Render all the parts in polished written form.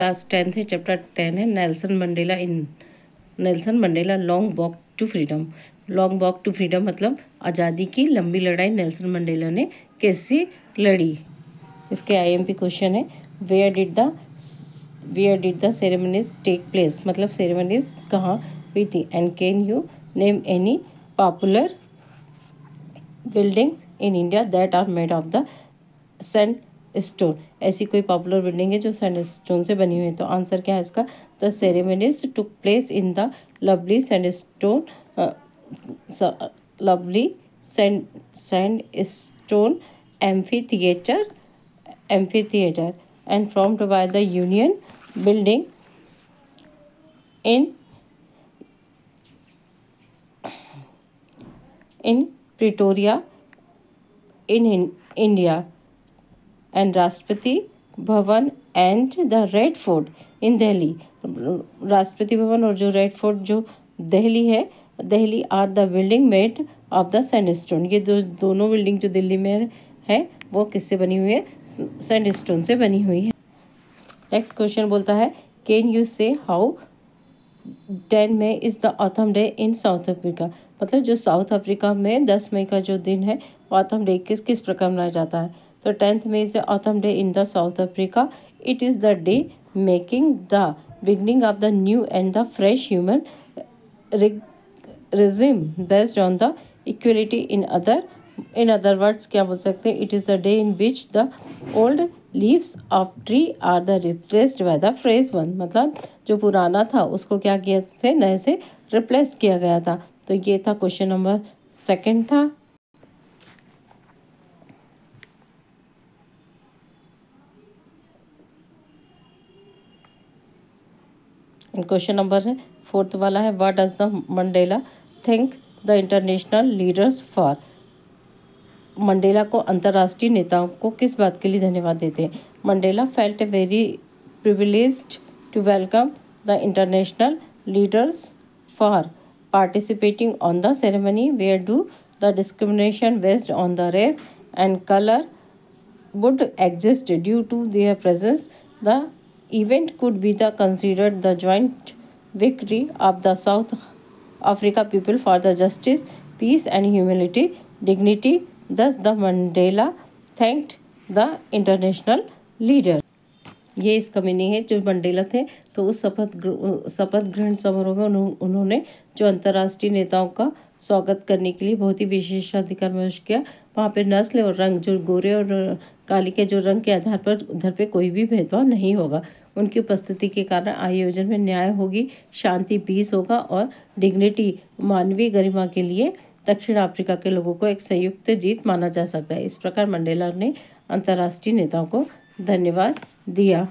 Class 10th है, chapter 10 है Nelson Mandela long walk to freedom. Long walk to freedom मतलब आज़ादी की लंबी लड़ाई नेल्सन मंडेला ने कैसे लड़ी। इसके आईएमपी क्वेश्चन है where did the ceremonies take place, मतलब सेरेमनीज कहाँ हुई थी। And can you name any popular buildings in India that are made of the sandstone, ऐसी कोई पॉपुलर बिल्डिंग है जो सैंड स्टोन से बनी हुई है। तो आंसर क्या है इसका, the ceremonies took place in the lovely sand stone amphitheater and formed by the Union building in Pretoria in India, and Rashtrapati Bhavan and the Red Fort in Delhi. Rashtrapati Bhavan और जो रेड फोर्ट जो Delhi are the building made of the sandstone, ये दोनों building जो दिल्ली में है वो किससे बनी हुई है, सैंडस्टोन से बनी हुई है। नेक्स्ट क्वेश्चन बोलता है can you say how 10 May is the autumn day in South Africa, मतलब जो साउथ अफ्रीका में 10 मई का जो दिन है ऑथम डे किस प्रकार मनाया जाता है। तो 10th May is the autumn day in the South Africa. It is the day making the beginning of the new and the fresh human regime based on the equality in other words क्या बोल सकते हैं, it is the day in which the old leaves of tree are the replaced by the fresh one, मतलब जो पुराना था उसको क्या किया से नए से रिप्लेस किया गया था। तो ये था क्वेश्चन नंबर 2 था। क्वेश्चन नंबर 4 वाला है what does the Mandela thank the international leaders for, Mandela को अंतर्राष्ट्रीय नेताओं को किस बात के लिए धन्यवाद देते हैं। Mandela felt very privileged to welcome the international leaders for participating on the ceremony where do the discrimination based on the race and colour would exist due to their presence. The event could be considered the joint victory of the South Africa people for the justice, peace and dignity. Thus the Mandela thanked the international leader. ये इसका meaning है जो Mandela थे तो उस शपथ ग्रहण समारोह में उन्होंने जो अंतर्राष्ट्रीय नेताओं का स्वागत करने के लिए बहुत ही विशेषाधिकार महसूस किया। वहाँ पे नस्ल और रंग, जो गोरे और काली के जो रंग के आधार पर उधर पे कोई भी भेदभाव नहीं होगा। उनकी उपस्थिति के कारण आयोजन में न्याय होगी, शांति पीस होगा और डिग्निटी मानवीय गरिमा के लिए दक्षिण अफ्रीका के लोगों को एक संयुक्त जीत माना जा सकता है। इस प्रकार मंडेला ने अंतर्राष्ट्रीय नेताओं को धन्यवाद दिया।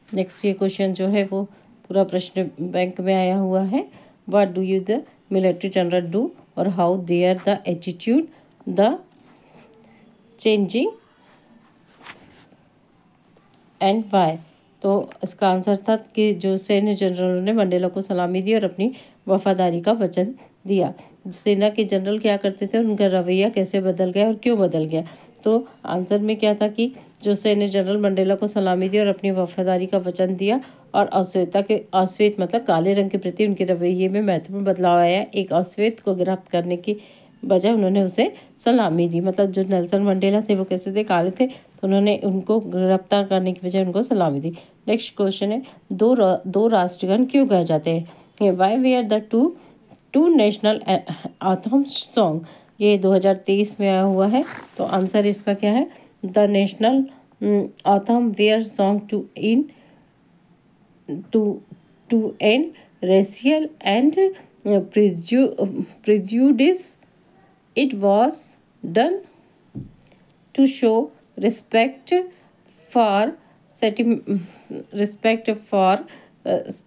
नेक्स्ट ये क्वेश्चन जो है वो पूरा प्रश्न बैंक में आया हुआ है। What do you the military general do और how there the attitude the changing and why. तो इसका आंसर था कि जो सैन्य जनरलों ने मंडेला को सलामी दी और अपनी वफादारी का वचन दिया। सेना के जनरल क्या करते थे, उनका रवैया कैसे बदल गया और क्यों बदल गया। तो आंसर में क्या था कि जो सैन्य जनरल मंडेला को सलामी दी और अपनी वफादारी का वचन दिया और अश्वेत मतलब काले रंग के प्रति उनके रवैये में महत्वपूर्ण बदलाव आया। एक अश्वेत को गिरफ्तार करने की बजाय उन्होंने उसे सलामी दी, मतलब जो नेल्सन मंडेला थे वो कैसे थे, काले थे, तो उन्होंने उनको गिरफ्तार करने की बजाय उनको सलामी दी। नेक्स्ट क्वेश्चन है दो राष्ट्रगान क्यों गाए जाते हैं। Why we are the two national anthem song, ये 2023 में आया हुआ है। तो आंसर इसका क्या है, the national anthem were song to end racial and prejudice. It was done to show respect for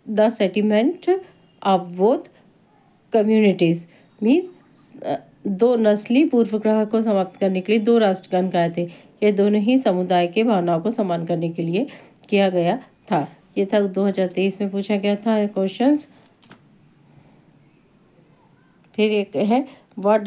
the sentiment of both communities. Means दो नस्ली पूर्वग्रह को समाप्त करने के लिए दो राष्ट्रगान गाए थे। ये दोनों ही समुदाय के भावनाओं को सम्मान करने के लिए किया गया था। ये था 2023 में पूछा गया था क्वेश्चंस। फिर एक है what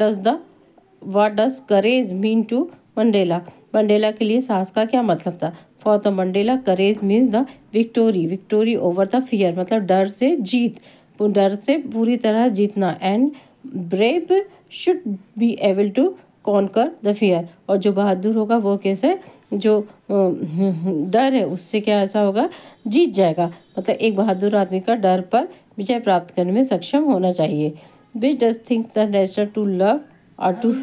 does courage mean to Mandela, Mandela के लिए साहस का क्या मतलब था। For the Mandela courage means the victory over the fear, मतलब डर से जीत, डर से पूरी तरह जीतना। And brave should be able to conquer the fear, और जो बहादुर होगा वो कैसे, जो डर है उससे क्या ऐसा होगा, जीत जाएगा। मतलब एक बहादुर आदमी का डर पर विजय प्राप्त करने में सक्षम होना चाहिए। Which does think the nature to love और टू